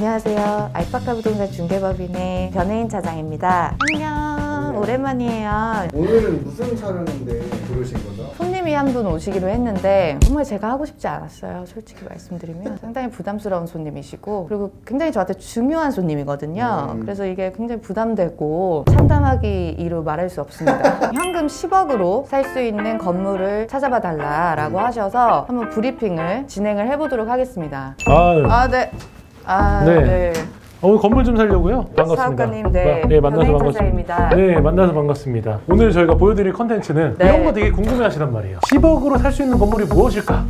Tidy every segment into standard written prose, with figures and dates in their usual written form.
안녕하세요. 알파카 부동산 중개법인의 변혜인 차장입니다. 안녕. 오랜만이에요. 오늘은 무슨 촬영인데 부르신 거죠? 손님이 한 분 오시기로 했는데 정말 제가 하고 싶지 않았어요. 솔직히 말씀드리면 상당히 부담스러운 손님이시고 그리고 굉장히 저한테 중요한 손님이거든요. 그래서 이게 굉장히 부담되고 참담하기 이루 말할 수 없습니다. 현금 10억으로 살 수 있는 건물을 찾아봐 달라라고 하셔서 한번 브리핑을 진행을 해보도록 하겠습니다. 네. 네. 오늘 건물 좀 살려고요. 반갑습니다. 사업가님, 네. 만나서 변혜인 반갑습니다. 차장입니다. 네, 만나서 반갑습니다. 오늘 저희가 보여드릴 컨텐츠는 네. 이런 거 되게 궁금해하시단 말이에요. 10억으로 살 수 있는 건물이 무엇일까?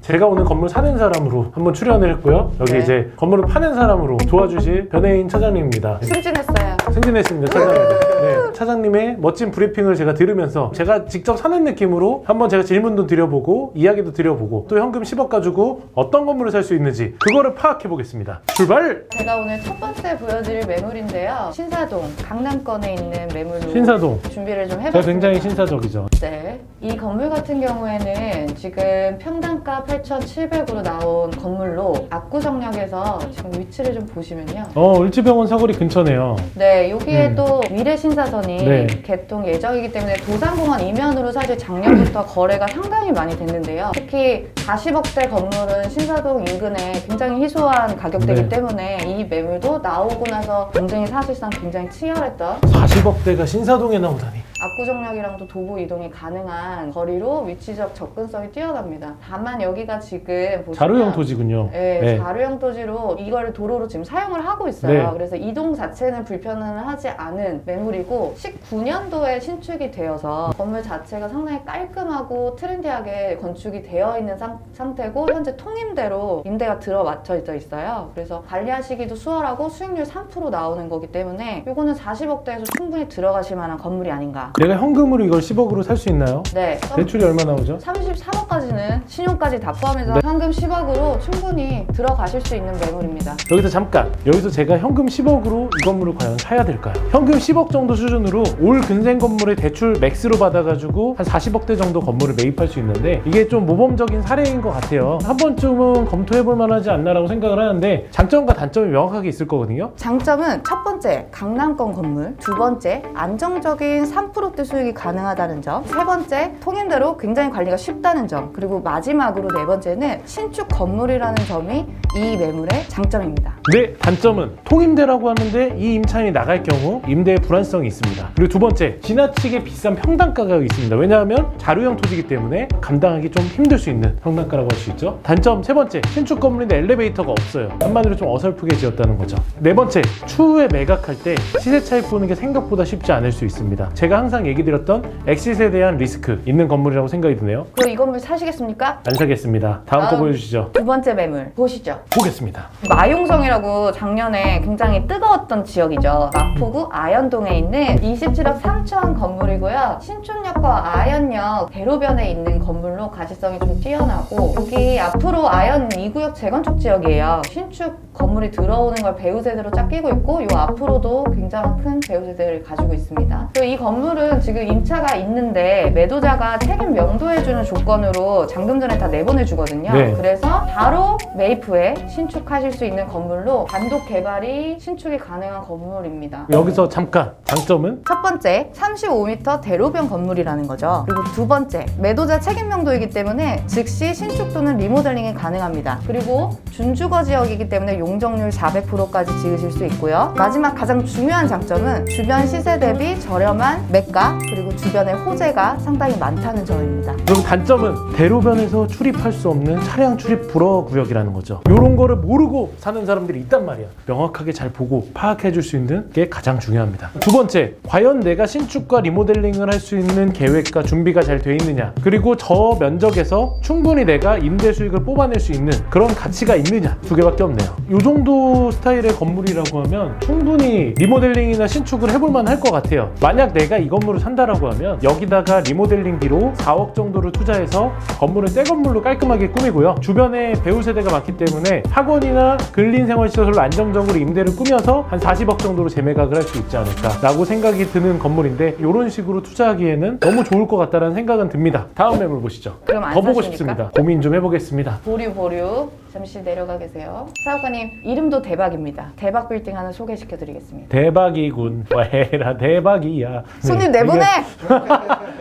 제가 오늘 건물 사는 사람으로 한번 출연을 했고요. 여기 네. 이제 건물을 파는 사람으로 도와주실 변혜인 차장님입니다. 승진했어요. 승진했습니다, 차장님. 네, 차장님의 멋진 브리핑을 제가 들으면서 제가 직접 사는 느낌으로 한번 제가 질문도 드려보고 이야기도 드려보고 또 현금 10억 가지고 어떤 건물을 살 수 있는지 그거를 파악해 보겠습니다. 출발! 제가 오늘 첫 번째 보여드릴 매물인데요. 신사동, 강남권에 있는 매물로 신사동. 준비를 좀 제가 해봤습니다. 굉장히 신사적이죠. 네. 이 건물 같은 경우에는 지금 평당가 8,700으로 나온 건물로 압구정역에서 지금 위치를 좀 보시면요. 을지병원 사거리 근처네요. 네, 여기에 또 미래 신사선이 네. 개통 예정이기 때문에 도산공원 이면으로 사실 작년부터 거래가 상당히 많이 됐는데요. 특히 40억대 건물은 신사동 인근에 굉장히 희소한 가격대이기 네. 때문에 이 매물도 나오고 나서 경쟁이 사실상 굉장히 치열했던 40억대가 신사동에 나오다니. 압구정역이랑도 도보 이동이 가능한 거리로 위치적 접근성이 뛰어납니다. 다만 여기가 지금 보시면 자루형 토지군요. 네, 네. 자루형 토지로 이걸 도로로 지금 사용을 하고 있어요. 네. 그래서 이동 자체는 불편을 하지 않은 매물이고 19년도에 신축이 되어서 건물 자체가 상당히 깔끔하고 트렌디하게 건축이 되어 있는 상태고 현재 통임대로 임대가 들어맞춰져 있어요. 그래서 관리하시기도 수월하고 수익률 3% 나오는 거기 때문에 이거는 40억대에서 충분히 들어가실 만한 건물이 아닌가. 내가 현금으로 이걸 10억으로 살 수 있나요? 네. 대출이 얼마 나오죠? 33억까지는 신용까지 다 포함해서 네. 현금 10억으로 충분히 들어가실 수 있는 매물입니다. 여기서 잠깐! 여기서 제가 현금 10억으로 이 건물을 과연 사야 될까요? 현금 10억 정도 수준으로 올 근생 건물의 대출 맥스로 받아가지고 한 40억대 정도 건물을 매입할 수 있는데 이게 좀 모범적인 사례인 것 같아요. 한 번쯤은 검토해볼 만하지 않나라고 생각을 하는데 장점과 단점이 명확하게 있을 거거든요. 장점은 첫 번째, 강남권 건물. 두 번째, 안정적인 3%대 수익이 가능하다는 점. 세 번째, 통임대로 굉장히 관리가 쉽다는 점. 그리고 마지막으로 네 번째는 신축 건물이라는 점이 이 매물의 장점입니다. 네, 단점은 통임대라고 하는데 이 임차인이 나갈 경우 임대의 불안성이 있습니다. 그리고 두 번째, 지나치게 비싼 평당가가 있습니다. 왜냐하면 자루형 토지이기 때문에 감당하기 좀 힘들 수 있는 평당가라고 할 수 있죠. 단점 세 번째, 신축 건물인데 엘리베이터가 없어요. 한마디로 좀 어설프게 지었다는 거죠. 네 번째, 추후에 매각할 때 시세 차익 보는 게 생각보다 쉽지 않을 수 있습니다. 제가 항상 얘기 드렸던 엑시스에 대한 리스크 있는 건물이라고 생각이 드네요. 그럼 이 건물 사시겠습니까? 안 사겠습니다. 다음 거 보여주시죠. 두 번째 매물 보시죠. 보겠습니다. 마용성이라고 작년에 굉장히 뜨거웠던 지역이죠. 마포구 아현동에 있는 27억 3천 건물이고요. 신촌역과 아현역 대로변에 있는 건물로 가시성이 좀 뛰어나고 여기 앞으로 아현 2구역 재건축 지역이에요. 신축 건물이 들어오는 걸 배우세대로 쫙 끼고 있고 이 앞으로도 굉장히 큰 배우세대를 가지고 있습니다. 그리고 이 건물은 지금 임차가 있는데 매도자가 책임 명도해주는 조건으로 잔금 전에 다 내보내주거든요. 네. 그래서 바로 매입 후에 신축하실 수 있는 건물로 단독 개발이 신축이 가능한 건물입니다. 여기서 잠깐 장점은 첫 번째, 35m 대로변 건물이라는 거죠. 그리고 두 번째, 매도자 책임 명도이기 때문에 즉시 신축 또는 리모델링이 가능합니다. 그리고 준주거 지역이기 때문에 용적률 400%까지 지으실 수 있고요. 마지막 가장 중요한 장점은 주변 시세 대비 저렴한 매가 그리고 주변에 호재가 상당히 많다는 점입니다. 그리고 단점은 대로변에서 출입할 수 없는 차량 출입 불허 구역이라는 거죠. 이런 거를 모르고 사는 사람들이 있단 말이야. 명확하게 잘 보고 파악해 줄 수 있는 게 가장 중요합니다. 두 번째, 과연 내가 신축과 리모델링을 할 수 있는 계획과 준비가 잘 돼 있느냐, 그리고 저 면적에서 충분히 내가 임대 수익을 뽑아낼 수 있는 그런 가치가 있느냐, 두 개밖에 없네요. 이 정도 스타일의 건물이라고 하면 충분히 리모델링이나 신축을 해볼 만할 것 같아요. 만약 내가 이 건물을 산다라고 하면 여기다가 리모델링비로 4억 정도를 투자해서 건물을 새 건물로 깔끔하게 꾸미고요. 주변에 배우 세대가 많기 때문에 학원이나 근린생활시설로 안정적으로 임대를 꾸며서 한 40억 정도로 재매각을 할 수 있지 않을까라고 생각이 드는 건물인데 이런 식으로 투자하기에는 너무 좋을 것 같다는 생각은 듭니다. 다음 매물 보시죠. 그럼 안 더 보고 사십니까? 싶습니다. 고민 좀 해보겠습니다. 보류. 잠시 내려가 계세요. 사업가님 이름도 대박입니다. 대박 빌딩 하나 소개시켜드리겠습니다. 대박이군. 왜라 대박이야. 손님 네, 내보내!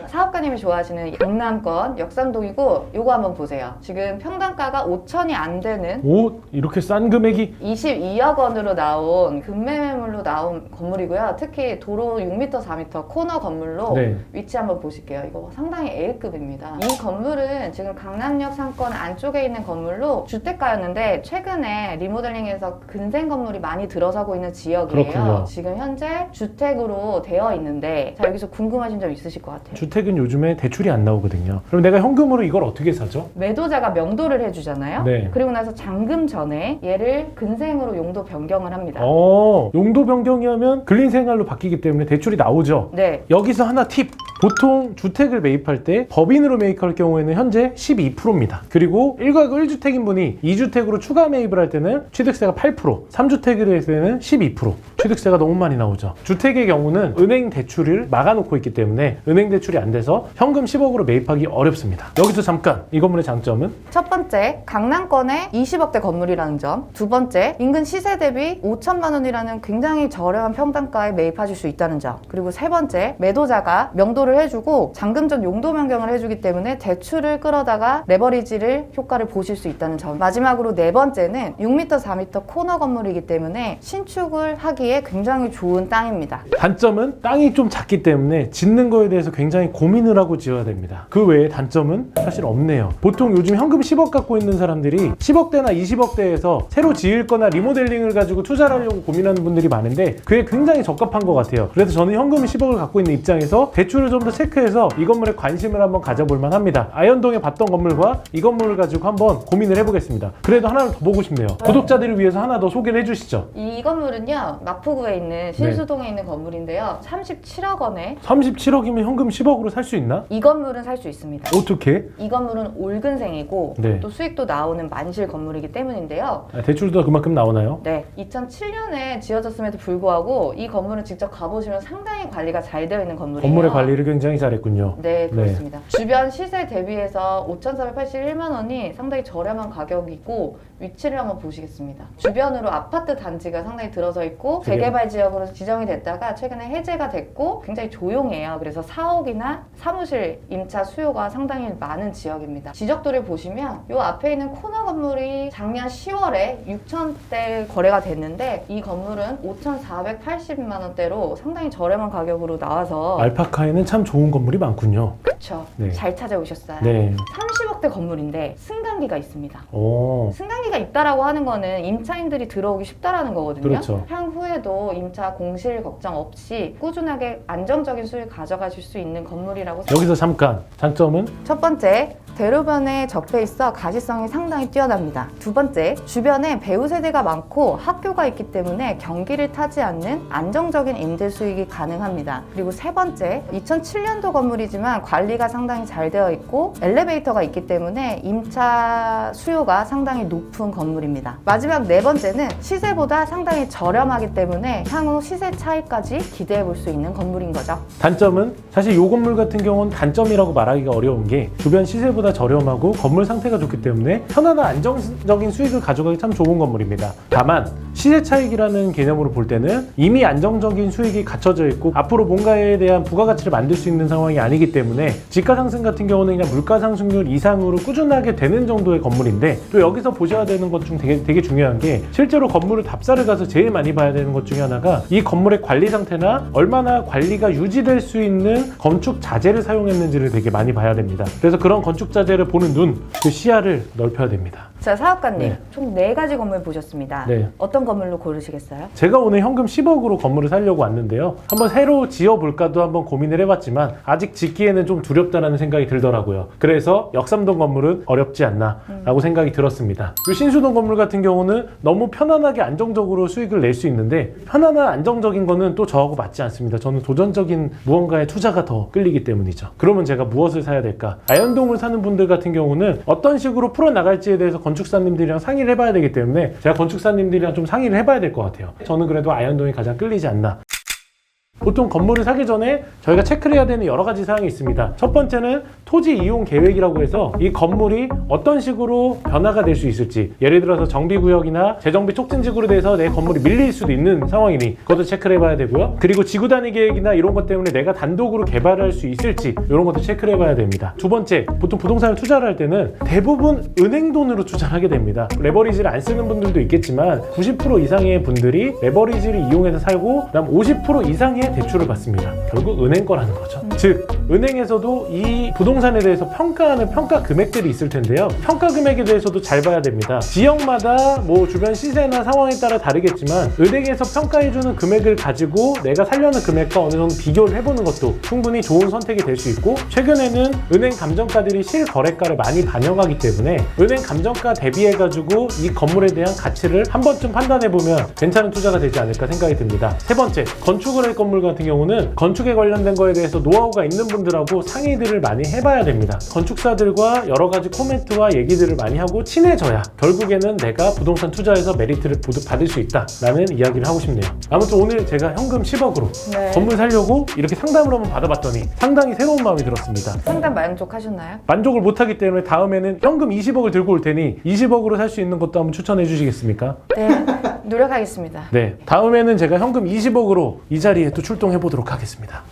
사업가님이 좋아하시는 강남권 역삼동이고 요거 한번 보세요. 지금 평당가가 5천이 안 되는 오, 이렇게 싼 금액이 22억 원으로 나온 급매물로 나온 건물이고요. 특히 도로 6m, 4m 코너 건물로 네. 위치 한번 보실게요. 이거 상당히 A급입니다. 이 건물은 지금 강남역 상권 안쪽에 있는 건물로 주택가였는데 최근에 리모델링해서 근생 건물이 많이 들어서고 있는 지역이에요. 그렇군요. 지금 현재 주택으로 되어 있는데 자 여기서 궁금하신 점 있으실 것 같아요. 주택은 요즘에 대출이 안 나오거든요. 그럼 내가 현금으로 이걸 어떻게 사죠? 매도자가 명도를 해주잖아요. 네. 그리고 나서 잔금 전에 얘를 근생으로 용도 변경을 합니다. 용도 변경이 하면 근린생활로 바뀌기 때문에 대출이 나오죠. 네. 여기서 하나 팁! 보통 주택을 매입할 때 법인으로 매입할 경우에는 현재 12%입니다. 그리고 1가구 1주택인 분이 2주택으로 추가 매입을 할 때는 취득세가 8%, 3주택을 했을 때는 12%. 취득세가 너무 많이 나오죠. 주택의 경우는 은행 대출을 막아놓고 있기 때문에 은행 대출이 안 돼서 현금 10억으로 매입하기 어렵습니다. 여기서 잠깐 이 건물의 장점은 첫 번째, 강남권의 20억대 건물이라는 점. 두 번째, 인근 시세 대비 5천만 원이라는 굉장히 저렴한 평당가에 매입하실 수 있다는 점. 그리고 세 번째, 매도자가 명도를 해주고 잔금 전 용도 변경을 해주기 때문에 대출을 끌어다가 레버리지를 효과를 보실 수 있다는 점. 마지막으로 네 번째는 6m, 4m 코너 건물이기 때문에 신축을 하기에 굉장히 좋은 땅입니다. 단점은 땅이 좀 작기 때문에 짓는 거에 대해서 굉장히 고민을 하고 지어야 됩니다. 그 외에 단점은 사실 없네요. 보통 요즘 현금 10억 갖고 있는 사람들이 10억대나 20억대에서 새로 지을 거나 리모델링을 가지고 투자를 하려고 고민하는 분들이 많은데 그게 굉장히 적합한 것 같아요. 그래서 저는 현금 10억을 갖고 있는 입장에서 대출을 좀 더 체크해서 이 건물에 관심을 한번 가져볼 만합니다. 아현동에 봤던 건물과 이 건물을 가지고 한번 고민을 해보겠습니다. 그래도 하나를 더 보고 싶네요. 구독자들을 위해서 하나 더 소개를 해주시죠. 이 건물은요, 마포구에 있는 실수동에 있는 건물인데요. 37억 원에 37억이면 현금 10억으로 살 수 있나? 이 건물은 살 수 있습니다. 어떻게? 이 건물은 올근생이고 네. 또 수익도 나오는 만실 건물이기 때문인데요. 대출도 그만큼 나오나요? 네, 2007년에 지어졌음에도 불구하고 이 건물은 직접 가보시면 상당히 관리가 잘 되어 있는 건물이에요. 건물의 관리를 굉장히 잘했군요. 네, 그렇습니다. 주변 시세 대비해서 5,481만 원이 상당히 저렴한 가격이고 위치를 한번 보시겠습니다. 주변으로 아파트 단지가 상당히 들어서 있고 재개발 지역으로 지정이 됐다가 최근에 해제가 됐고 굉장히 조용해요. 그래서 사옥이나 사무실 임차 수요가 상당히 많은 지역입니다. 지적도를 보시면 이 앞에 있는 코너 건물이 작년 10월에 6천대 거래가 됐는데 이 건물은 5,480만 원대로 상당히 저렴한 가격으로 나와서 알파카에는 참 좋은 건물이 많군요. 그쵸. 네. 잘 찾아오셨어요. 네. 30억대 건물인데 승강기가 있습니다. 오. 승강기가 있다라고 하는 거는 임차인들이 들어오기 쉽다라는 거거든요. 그렇죠. 향후에도 임차 공실 걱정 없이 꾸준하게 안정적인 수익 가져가실 수 있는 건물이라고 여기서 잠깐 장점은 첫 번째, 대로변에 접해 있어 가시성이 상당히 뛰어납니다. 두 번째, 주변에 배우 세대가 많고 학교가 있기 때문에 경기를 타지 않는 안정적인 임대 수익이 가능합니다. 그리고 세 번째, 2007년도 건물이지만 관리가 상당히 잘 되어 있고 엘리베이터가 있기 때문에 임차 수요가 상당히 높은 건물입니다. 마지막 네 번째는 시세보다 상당히 저렴하기 때문에 향후 시세 차이까지 기대해 볼 수 있는 건물인 거죠. 단점은 사실 이 건물 같은 경우는 단점이라고 말하기가 어려운 게 주변 시세보다 저렴하고 건물 상태가 좋기 때문에 편안한 안정적인 수익을 가져가기 참 좋은 건물입니다. 다만 시세 차익이라는 개념으로 볼 때는 이미 안정적인 수익이 갖춰져 있고 앞으로 뭔가에 대한 부가가치를 만들 수 있는 상황이 아니기 때문에 지가 상승 같은 경우는 그냥 물가 상승률 이상으로 꾸준하게 되는 정도의 건물인데 또 여기서 보셔야 되는 것 중 되게 중요한 게 실제로 건물을 답사를 가서 제일 많이 봐야 되는 것 중에 하나가 이 건물의 관리 상태나 얼마나 관리가 유지될 수 있는 건축 자재를 사용했는지를 되게 많이 봐야 됩니다. 그래서 그런 건축 자재를 보는 눈, 그 시야를 넓혀야 됩니다. 자, 사업가님, 네. 총 4가지 건물 보셨습니다. 네. 어떤 건물로 고르시겠어요? 제가 오늘 현금 10억으로 건물을 사려고 왔는데요. 한번 새로 지어볼까도 한번 고민을 해봤지만 아직 짓기에는 좀 두렵다는 생각이 들더라고요. 그래서 역삼동 건물은 어렵지 않나 라고 생각이 들었습니다. 이 신수동 건물 같은 경우는 너무 편안하게 안정적으로 수익을 낼 수 있는데 편안한 안정적인 거는 또 저하고 맞지 않습니다. 저는 도전적인 무언가에 투자가 더 끌리기 때문이죠. 그러면 제가 무엇을 사야 될까? 아현동을 사는 분들 같은 경우는 어떤 식으로 풀어나갈지에 대해서 건축사님들이랑 상의를 해봐야 되기 때문에 제가 건축사님들이랑 좀 상의를 해봐야 될 것 같아요. 저는 그래도 아현동이 가장 끌리지 않나. 보통 건물을 사기 전에 저희가 체크를 해야 되는 여러 가지 사항이 있습니다. 첫 번째는 토지 이용 계획이라고 해서 이 건물이 어떤 식으로 변화가 될 수 있을지, 예를 들어서 정비구역이나 재정비 촉진지구로 돼서 내 건물이 밀릴 수도 있는 상황이니 그것도 체크를 해봐야 되고요. 그리고 지구단위 계획이나 이런 것 때문에 내가 단독으로 개발할 수 있을지 이런 것도 체크를 해봐야 됩니다. 두 번째, 보통 부동산을 투자를 할 때는 대부분 은행 돈으로 투자를 하게 됩니다. 레버리지를 안 쓰는 분들도 있겠지만 90% 이상의 분들이 레버리지를 이용해서 살고 그다음 50% 이상의 대출을 받습니다. 결국 은행 거라는 거죠. 즉 은행에서도 이 부동산에 대해서 평가하는 평가 금액들이 있을 텐데요. 평가 금액에 대해서도 잘 봐야 됩니다. 지역마다 뭐 주변 시세나 상황에 따라 다르겠지만 은행에서 평가해주는 금액을 가지고 내가 살려는 금액과 어느 정도 비교를 해보는 것도 충분히 좋은 선택이 될 수 있고, 최근에는 은행 감정가들이 실거래가를 많이 반영하기 때문에 은행 감정가 대비해가지고 이 건물에 대한 가치를 한 번쯤 판단해보면 괜찮은 투자가 되지 않을까 생각이 듭니다. 세 번째, 건축을 할 건물 같은 경우는 건축에 관련된 거에 대해서 노하우가 있는 분들하고 상의들을 많이 해봐야 됩니다. 건축사들과 여러 가지 코멘트와 얘기들을 많이 하고 친해져야 결국에는 내가 부동산 투자에서 메리트를 받을 수 있다라는 이야기를 하고 싶네요. 아무튼 오늘 제가 현금 10억으로 네. 건물 사려고 이렇게 상담을 한번 받아봤더니 상당히 새로운 마음이 들었습니다. 상담 만족하셨나요? 만족을 못하기 때문에 다음에는 현금 20억을 들고 올 테니 20억으로 살 수 있는 것도 한번 추천해 주시겠습니까? 네, 노력하겠습니다. 네, 다음에는 제가 현금 20억으로 이 자리에 또 출동해 보도록 하겠습니다.